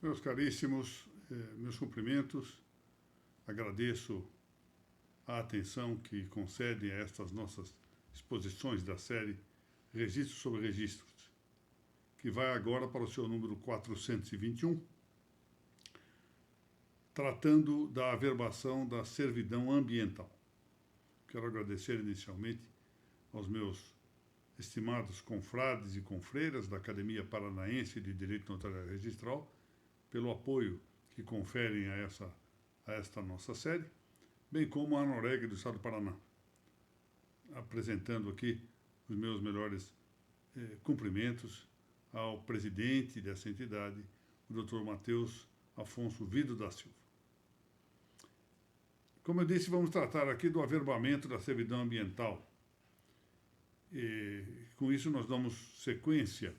Meus caríssimos, meus cumprimentos, agradeço a atenção que concedem a estas nossas exposições da série Registros sobre Registros, que vai agora para o seu número 421, tratando da averbação da servidão ambiental. Quero agradecer inicialmente aos meus estimados confrades e confreiras da Academia Paranaense de Direito Notarial Registral pelo apoio que conferem a esta nossa série, bem como a ANOREG do Estado do Paraná, apresentando aqui os meus melhores cumprimentos ao presidente dessa entidade, o Dr. Matheus Afonso Vido da Silva. Como eu disse, vamos tratar aqui do averbamento da servidão ambiental. E, com isso, nós damos sequência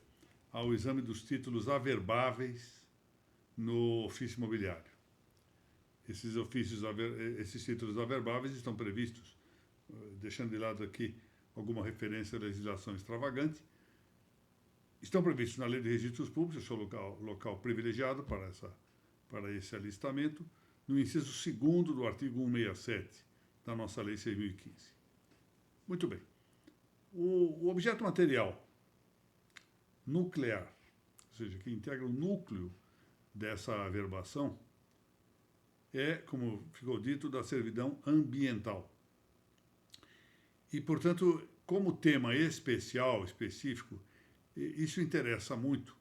ao exame dos títulos averbáveis no ofício imobiliário. Esses títulos averbáveis estão previstos, deixando de lado aqui alguma referência à legislação extravagante, estão previstos na Lei de Registros Públicos, seu local privilegiado para esse alistamento, no inciso 2º do artigo 167 da nossa Lei 6.015. Muito bem. O objeto material nuclear, ou seja, que integra o núcleo dessa averbação, é, como ficou dito, da servidão ambiental. E, portanto, como tema específico, isso interessa muito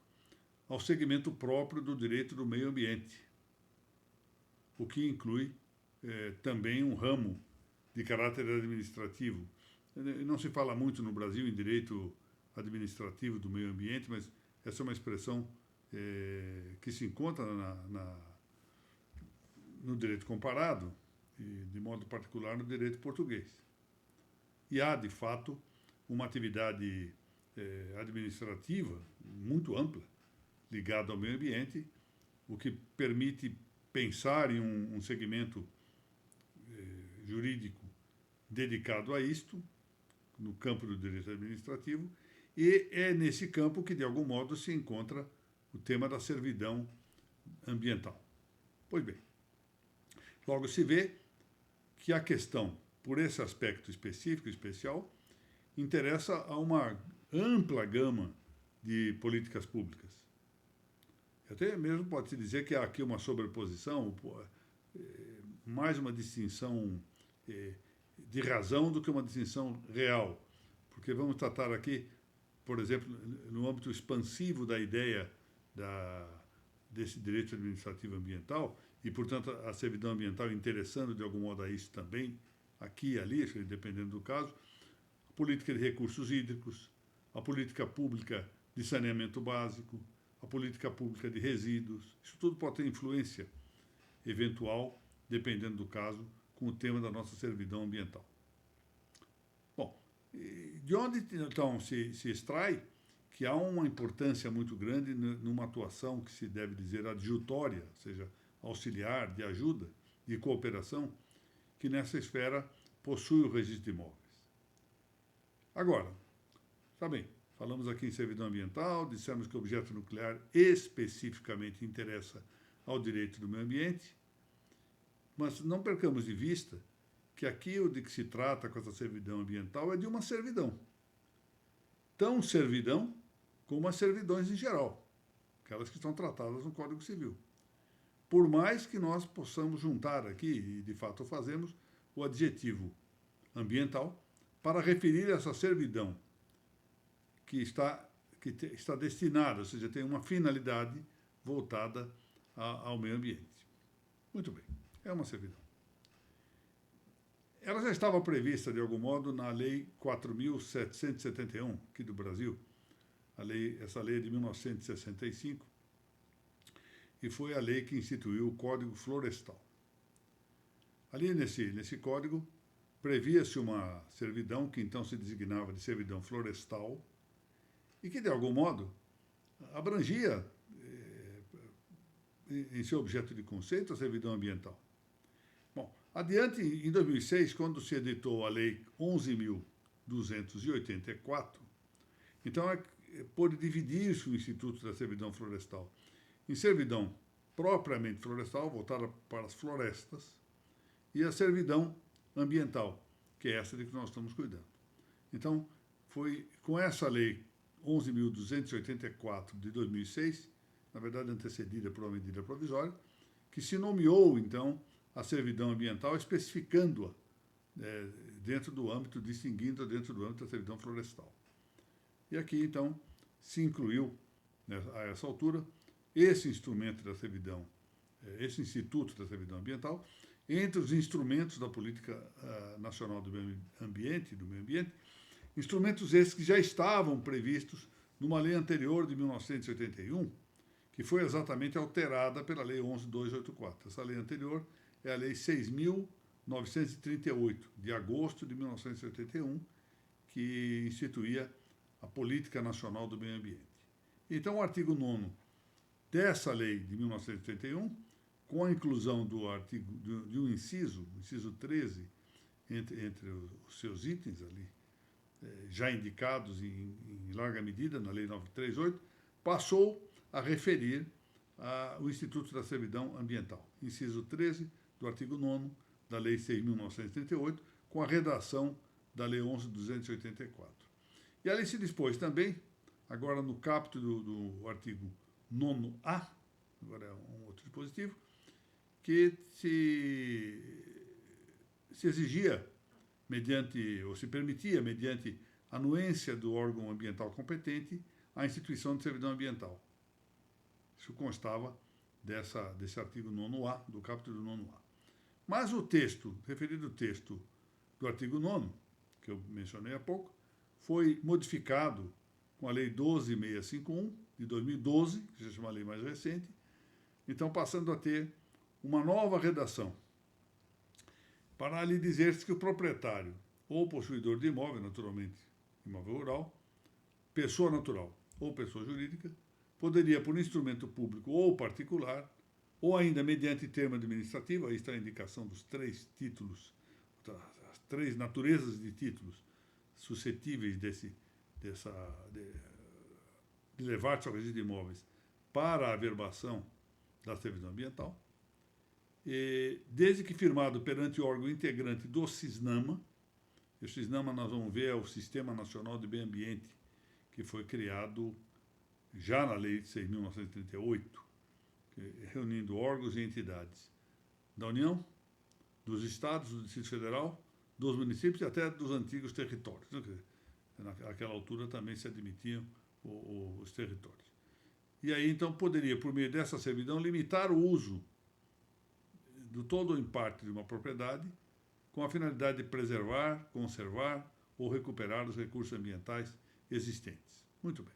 ao segmento próprio do direito do meio ambiente, o que inclui também um ramo de caráter administrativo. Não se fala muito no Brasil em direito administrativo do meio ambiente, mas essa é uma expressão que se encontra no direito comparado, e de modo particular no direito português. E há, de fato, uma atividade administrativa muito ampla, ligada ao meio ambiente, o que permite pensar em um segmento jurídico dedicado a isto, no campo do direito administrativo, e é nesse campo que, de algum modo, se encontra o tema da servidão ambiental. Pois bem, logo se vê que a questão, por esse aspecto especial, interessa a uma ampla gama de políticas públicas. Até mesmo pode-se dizer que há aqui uma sobreposição, mais uma distinção de razão do que uma distinção real, porque vamos tratar aqui, por exemplo, no âmbito expansivo da ideia desse direito administrativo ambiental, e, portanto, a servidão ambiental interessando de algum modo a isso também, aqui e ali, dependendo do caso, a política de recursos hídricos, a política pública de saneamento básico, a política pública de resíduos, isso tudo pode ter influência eventual, dependendo do caso, com o tema da nossa servidão ambiental. Bom, de onde, então, se extrai que há uma importância muito grande numa atuação que se deve dizer adjutória, ou seja, auxiliar, de ajuda, de cooperação, que nessa esfera possui o registro de imóveis. Agora, está bem, falamos aqui em servidão ambiental, dissemos que o objeto nuclear especificamente interessa ao direito do meio ambiente, mas não percamos de vista que aqui o de que se trata com essa servidão ambiental é de uma servidão. Tão servidão como as servidões em geral, aquelas que estão tratadas no Código Civil. Por mais que nós possamos juntar aqui, e de fato fazemos, o adjetivo ambiental para referir essa servidão que está destinada, ou seja, tem uma finalidade voltada ao meio ambiente. Muito bem, é uma servidão. Ela já estava prevista, de algum modo, na Lei 4.771, aqui do Brasil. Essa lei é de 1965, e foi a lei que instituiu o Código Florestal. Ali, nesse código, previa-se uma servidão que então se designava de servidão florestal e que, de algum modo, abrangia, em seu objeto de conceito, a servidão ambiental. Bom, adiante, em 2006, quando se editou a Lei 11.284, então pôde dividir-se o Instituto da Servidão Florestal em servidão propriamente florestal, voltada para as florestas, e a servidão ambiental, que é essa de que nós estamos cuidando. Então, foi com essa lei 11.284 de 2006, na verdade antecedida por uma medida provisória, que se nomeou, então, a servidão ambiental, especificando-a dentro do âmbito, distinguindo-a dentro do âmbito da servidão florestal. E aqui, então, se incluiu, né, a essa altura, esse instrumento da servidão, esse Instituto da Servidão Ambiental, entre os instrumentos da Política Nacional do Meio Ambiente, instrumentos esses que já estavam previstos numa lei anterior de 1981, que foi exatamente alterada pela Lei 11.284. Essa lei anterior é a Lei 6.938, de agosto de 1981, que instituía a Política Nacional do Meio Ambiente. Então, o artigo 9º dessa lei de 1981, com a inclusão do artigo, de um inciso 13, entre os seus itens ali, já indicados em larga medida na Lei 938, passou a referir o Instituto da Servidão Ambiental. Inciso 13 do artigo 9º da Lei 6.938, com a redação da Lei 11.284. E ali se dispôs também, agora no caput do artigo 9A, agora é um outro dispositivo, que se exigia, ou se permitia, mediante anuência do órgão ambiental competente, a instituição de servidão ambiental. Isso constava desse artigo 9A, do caput do 9A. Mas o texto, referido ao texto do artigo 9º, que eu mencionei há pouco, foi modificado com a Lei 12.651, de 2012, que já é uma lei mais recente, então passando a ter uma nova redação, para lhe dizer-se que o proprietário ou possuidor de imóvel, naturalmente imóvel rural, pessoa natural ou pessoa jurídica, poderia, por instrumento público ou particular, ou ainda mediante termo administrativo, aí está a indicação dos 3 títulos, as 3 naturezas de títulos suscetíveis de levar-se ao registro de imóveis para a averbação da servidão ambiental, e, desde que firmado perante o órgão integrante do SISNAMA, e o SISNAMA nós vamos ver é o Sistema Nacional de Meio Ambiente, que foi criado já na Lei de 6.938, reunindo órgãos e entidades da União, dos Estados, do Distrito Federal, dos municípios e até dos antigos territórios. Naquela altura também se admitiam os territórios. E aí, então, poderia, por meio dessa servidão, limitar o uso do todo ou em parte de uma propriedade, com a finalidade de preservar, conservar ou recuperar os recursos ambientais existentes. Muito bem.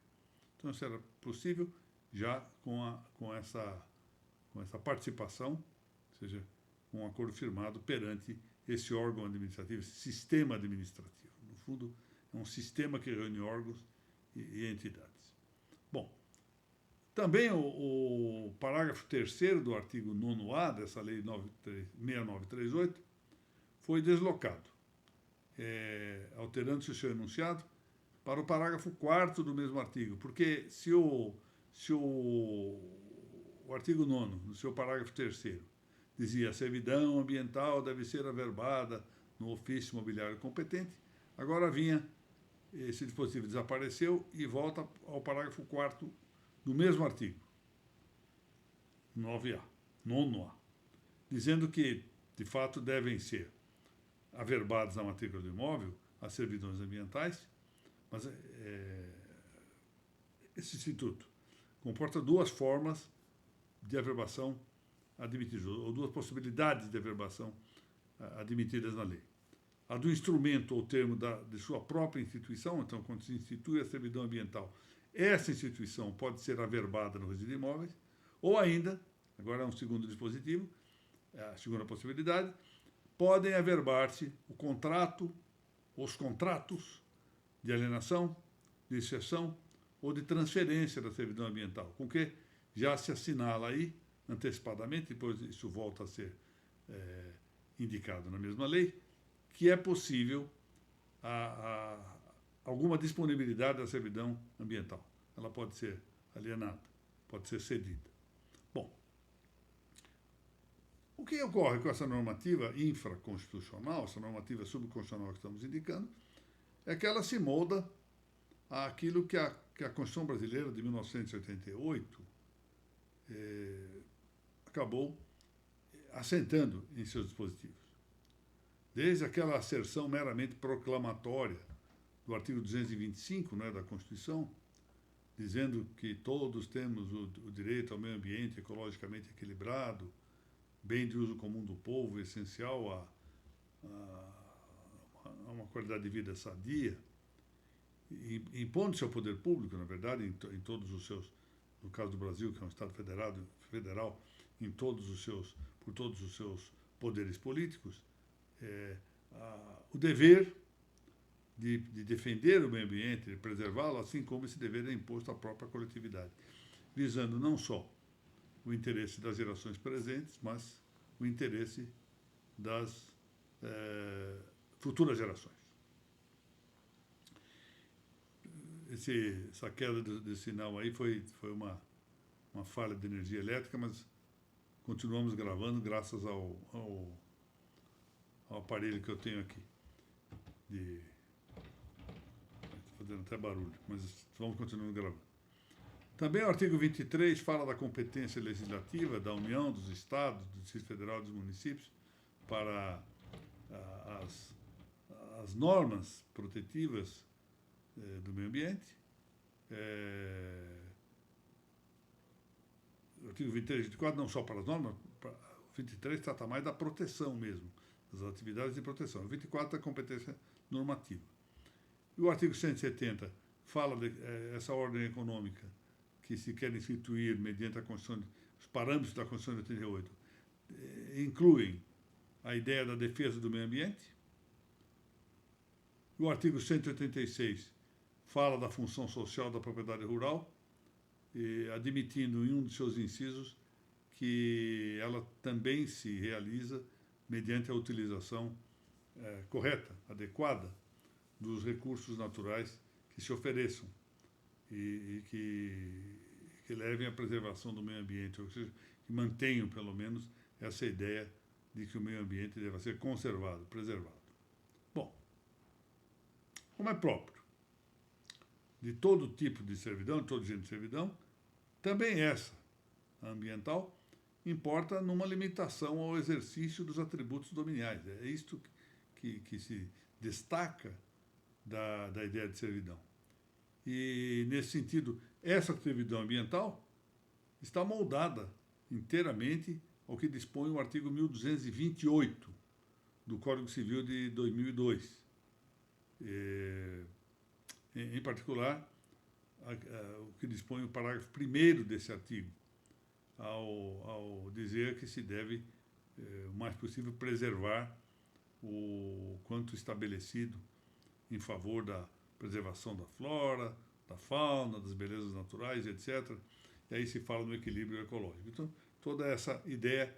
Então, isso era possível já com essa participação, ou seja, com um acordo firmado perante esse órgão administrativo, esse sistema administrativo. No fundo, é um sistema que reúne órgãos e entidades. Bom, também o parágrafo 3º do artigo 9A dessa Lei 6938 foi deslocado, alterando-se o seu enunciado para o parágrafo 4º do mesmo artigo, porque se o artigo 9º, no seu parágrafo 3º, dizia a servidão ambiental deve ser averbada no ofício imobiliário competente, agora esse dispositivo desapareceu e volta ao parágrafo 4º do mesmo artigo, 9A, dizendo que, de fato, devem ser averbados na matrícula do imóvel as servidões ambientais, mas esse instituto comporta 2 formas de averbação admitidas, ou 2 possibilidades de averbação admitidas na lei. A do instrumento ou termo de sua própria instituição, então, quando se institui a servidão ambiental, essa instituição pode ser averbada no registro de imóveis, ou ainda, agora é um segundo dispositivo, a segunda possibilidade, podem averbar-se o contrato, os contratos de alienação, de cessão ou de transferência da servidão ambiental, com que já se assinala aí, antecipadamente, depois isso volta a ser indicado na mesma lei, que é possível alguma disponibilidade da servidão ambiental. Ela pode ser alienada, pode ser cedida. Bom, O que ocorre com essa normativa infraconstitucional, essa normativa subconstitucional que estamos indicando, é que ela se molda àquilo que a Constituição Brasileira de 1988 acabou assentando em seus dispositivos. Desde aquela asserção meramente proclamatória do artigo 225, né, da Constituição, dizendo que todos temos o direito ao meio ambiente ecologicamente equilibrado, bem de uso comum do povo, essencial a uma qualidade de vida sadia, e impondo-se ao poder público, na verdade, em todos os seus, no caso do Brasil, que é um Estado federal, por todos os seus poderes políticos, o dever de defender o meio ambiente, de preservá-lo, assim como esse dever é imposto à própria coletividade, visando não só o interesse das gerações presentes, mas o interesse das futuras gerações. Essa queda de sinal aí foi uma falha de energia elétrica, mas continuamos gravando graças ao aparelho que eu tenho aqui. Estou fazendo até barulho, mas vamos continuar gravando. Também o artigo 23 fala da competência legislativa da União, dos Estados, do Distrito Federal e dos municípios para as normas protetivas do meio ambiente. O artigo 23 e 24, não só para as normas, o 23 trata mais da proteção mesmo, das atividades de proteção. O 24 é a competência normativa. E o artigo 170 fala essa ordem econômica que se quer instituir mediante os parâmetros da Constituição de 88, incluem a ideia da defesa do meio ambiente. O artigo 186 fala da função social da propriedade rural, admitindo em um de seus incisos que ela também se realiza mediante a utilização correta, adequada, dos recursos naturais que se ofereçam e que levem à preservação do meio ambiente, ou seja, que mantenham, pelo menos, essa ideia de que o meio ambiente deva ser conservado, preservado. Bom, como é próprio de todo tipo de servidão, de todo gênero de servidão, também essa, a ambiental, importa numa limitação ao exercício dos atributos dominiais. É isto que se destaca da ideia de servidão. E, nesse sentido, essa servidão ambiental está moldada inteiramente ao que dispõe o artigo 1228 do Código Civil de 2002. Em particular, o que dispõe o parágrafo 1º desse artigo, ao dizer que se deve, o mais possível, preservar o quanto estabelecido em favor da preservação da flora, da fauna, das belezas naturais, etc. E aí se fala no equilíbrio ecológico. Então, toda essa ideia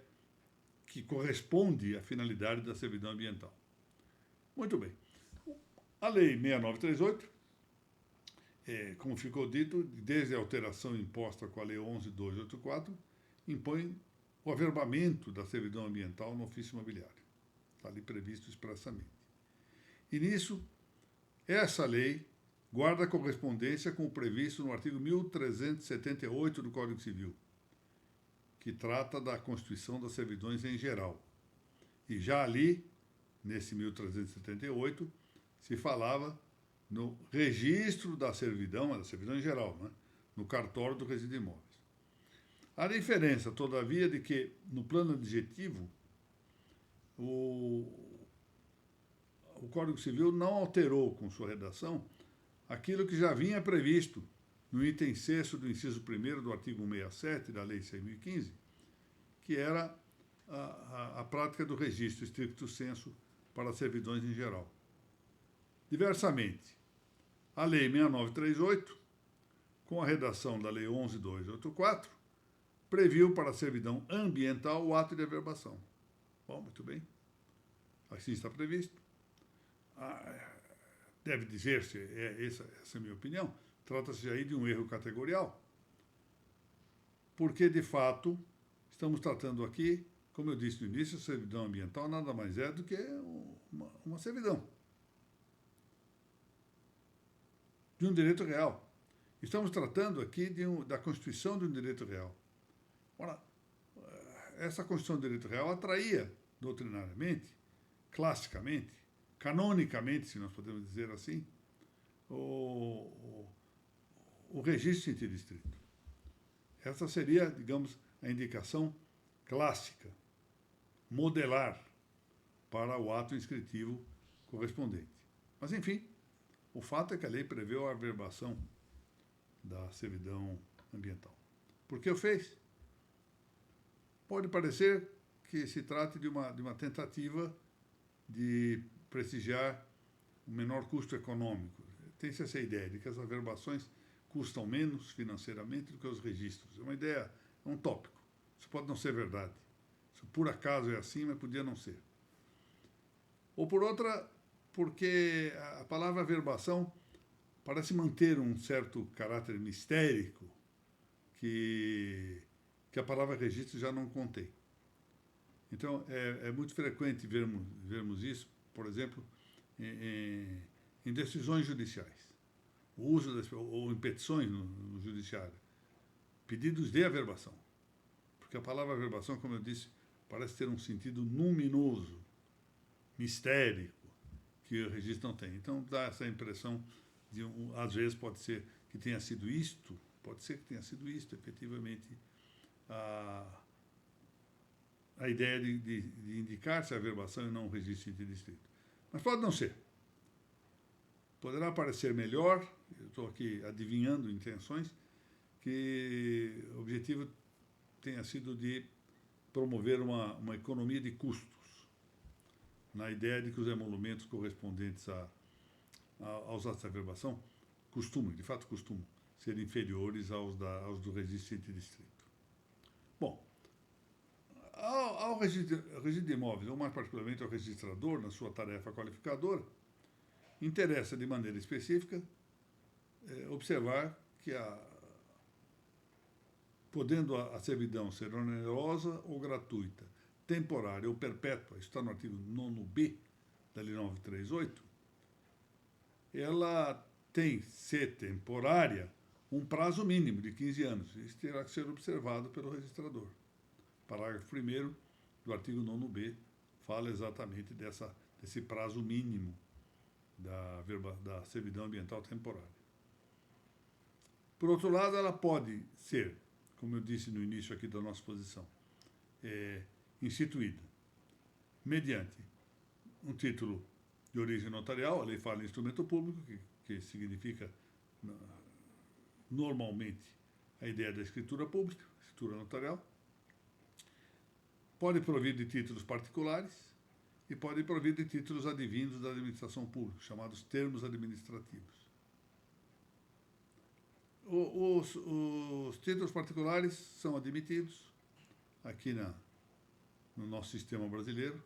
que corresponde à finalidade da servidão ambiental. Muito bem. A Lei 6938, como ficou dito, desde a alteração imposta com a Lei 11.284, impõe o averbamento da servidão ambiental no ofício imobiliário. Está ali previsto expressamente. E nisso, essa lei guarda correspondência com o previsto no artigo 1378 do Código Civil, que trata da constituição das servidões em geral. E já ali, nesse 1378, se falava no registro da servidão em geral, né? No cartório do registro de imóveis. A diferença, todavia, de que, no plano adjetivo, o Código Civil não alterou com sua redação aquilo que já vinha previsto no item 6º do inciso 1º do artigo 167 da Lei 6.015, que era a prática do registro stricto sensu para servidões em geral. Diversamente, a Lei 6938, com a redação da Lei 11.284, previu para a servidão ambiental o ato de averbação. Bom, muito bem. Assim está previsto. Deve dizer-se, essa é a minha opinião, trata-se aí de um erro categorial, porque, de fato, estamos tratando aqui Como eu disse no início, a servidão ambiental nada mais é do que uma servidão de um direito real. Estamos tratando aqui da constituição de um direito real. Ora, essa constituição do direito real atraía doutrinariamente, classicamente, canonicamente, se nós podemos dizer assim, o registro sentido estrito. Essa seria, digamos, a indicação clássica, modelar para o ato inscritivo correspondente. Mas, enfim, o fato é que a lei preveu a averbação da servidão ambiental. Por que o fez? Pode parecer que se trate de uma tentativa de prestigiar o menor custo econômico. Tem-se essa ideia de que as averbações custam menos financeiramente do que os registros. É uma ideia, é um tópico. Isso pode não ser verdade. Isso por acaso é assim, mas podia não ser. Ou por outra, porque a palavra averbação parece manter um certo caráter mistérico que a palavra registro já não contém. Então, é muito frequente vermos isso, por exemplo, em decisões judiciais, o uso ou em petições no judiciário, pedidos de averbação. Porque a palavra averbação, como eu disse, parece ter um sentido luminoso, mistérico, que o registro não tem. Então, dá essa impressão de, às vezes, pode ser que tenha sido isto, efetivamente, a ideia de indicar-se a averbação e não o registro sentido estrito. Mas pode não ser. Poderá parecer melhor, eu estou aqui adivinhando intenções, que o objetivo tenha sido de promover uma economia de custos, na ideia de que os emolumentos correspondentes aos atos de averbação de fato costumam ser inferiores aos do registro sentido estrito. Bom, ao registro de imóveis, ou mais particularmente ao registrador, na sua tarefa qualificadora, interessa de maneira específica observar que podendo a servidão ser onerosa ou gratuita, temporária ou perpétua, isso está no artigo 9b da Lei 938, ela tem, se temporária, um prazo mínimo de 15 anos. Isso terá que ser observado pelo registrador. Parágrafo 1º do artigo 9b fala exatamente desse prazo mínimo da servidão ambiental temporária. Por outro lado, ela pode ser, como eu disse no início aqui da nossa exposição, instituída mediante um título de origem notarial, a lei fala em instrumento público, que significa normalmente a ideia da escritura pública, escritura notarial, pode provir de títulos particulares e pode provir de títulos advindos da administração pública, chamados termos administrativos. Os títulos particulares são admitidos aqui no nosso sistema brasileiro.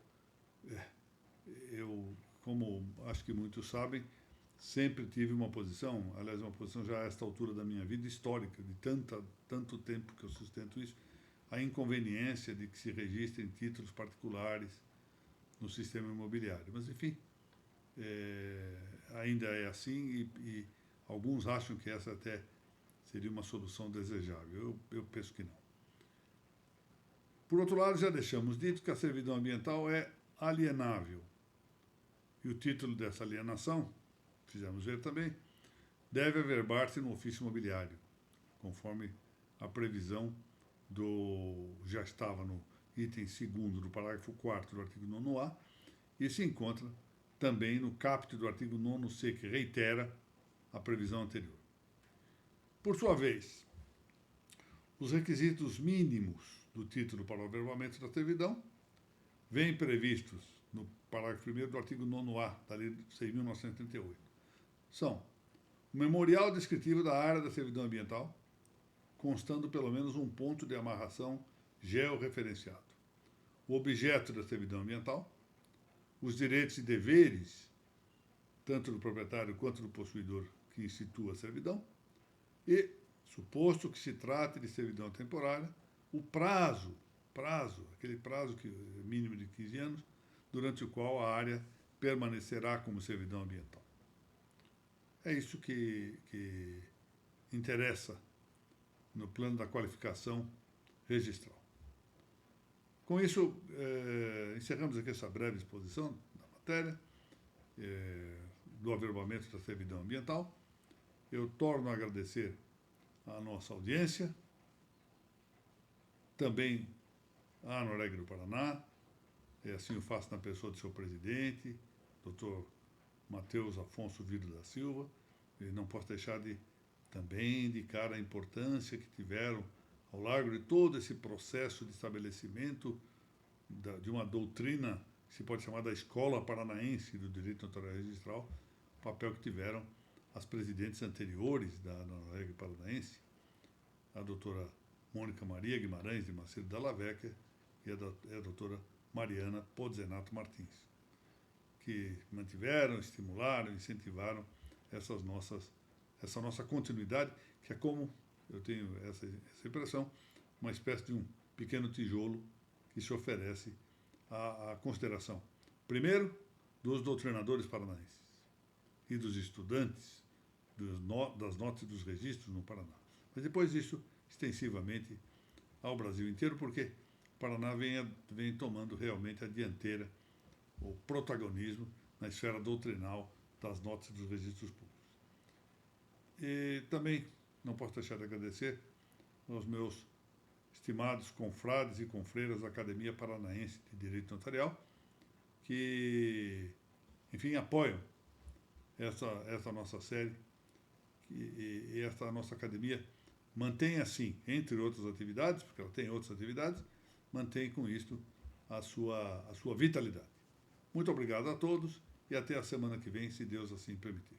Eu, como acho que muitos sabem, sempre tive uma posição já a esta altura da minha vida histórica, de tanto tempo que eu sustento isso, a inconveniência de que se registrem títulos particulares no sistema imobiliário. Mas, enfim, ainda é assim e alguns acham que essa até seria uma solução desejável. Eu penso que não. Por outro lado, já deixamos dito que a servidão ambiental é alienável. E o título dessa alienação, fizemos ver também, deve averbar-se no ofício imobiliário, conforme a previsão já estava no item 2º do parágrafo 4º do artigo 9A, e se encontra também no caput do artigo 9C, que reitera a previsão anterior. Por sua vez, os requisitos mínimos do título para o averbamento da servidão vêm previstos no parágrafo 1º do artigo 9A da Lei 6.938. São o memorial descritivo da área da servidão ambiental, constando pelo menos um ponto de amarração georreferenciado, o objeto da servidão ambiental, os direitos e deveres, tanto do proprietário quanto do possuidor que institua a servidão, e, suposto que se trate de servidão temporária, o prazo prazo, aquele prazo mínimo de 15 anos, durante o qual a área permanecerá como servidão ambiental. É isso que interessa no plano da qualificação registral. Com isso, encerramos aqui essa breve exposição da matéria, do averbamento da servidão ambiental. Eu torno a agradecer a nossa audiência, também a Anoreg do Paraná, assim o faço na pessoa de seu presidente, Dr. Matheus Afonso Vido da Silva, e não posso deixar de também indicar a importância que tiveram ao largo de todo esse processo de estabelecimento de uma doutrina que se pode chamar da Escola Paranaense do Direito Notarial Registral, o papel que tiveram as presidentes anteriores da Anoreg Paranaense, a doutora Mônica Maria Guimarães de Macedo Dalla Vecchia e a doutora Mariana Pozzenato Martins, que mantiveram, estimularam, incentivaram essa nossa continuidade, que é como, eu tenho essa impressão, uma espécie de um pequeno tijolo que se oferece à consideração, primeiro, dos doutrinadores paranaenses e dos estudantes das notas e dos registros no Paraná. Mas depois disso, extensivamente ao Brasil inteiro, porque o Paraná vem tomando realmente a dianteira, o protagonismo na esfera doutrinal das notas e dos registros públicos. E também não posso deixar de agradecer aos meus estimados confrades e confreiras da Academia Paranaense de Direito Notarial, que, enfim, apoiam essa nossa série, e esta nossa academia mantém assim, entre outras atividades, porque ela tem outras atividades, mantém com isto a sua vitalidade. Muito obrigado a todos e até a semana que vem, se Deus assim permitir.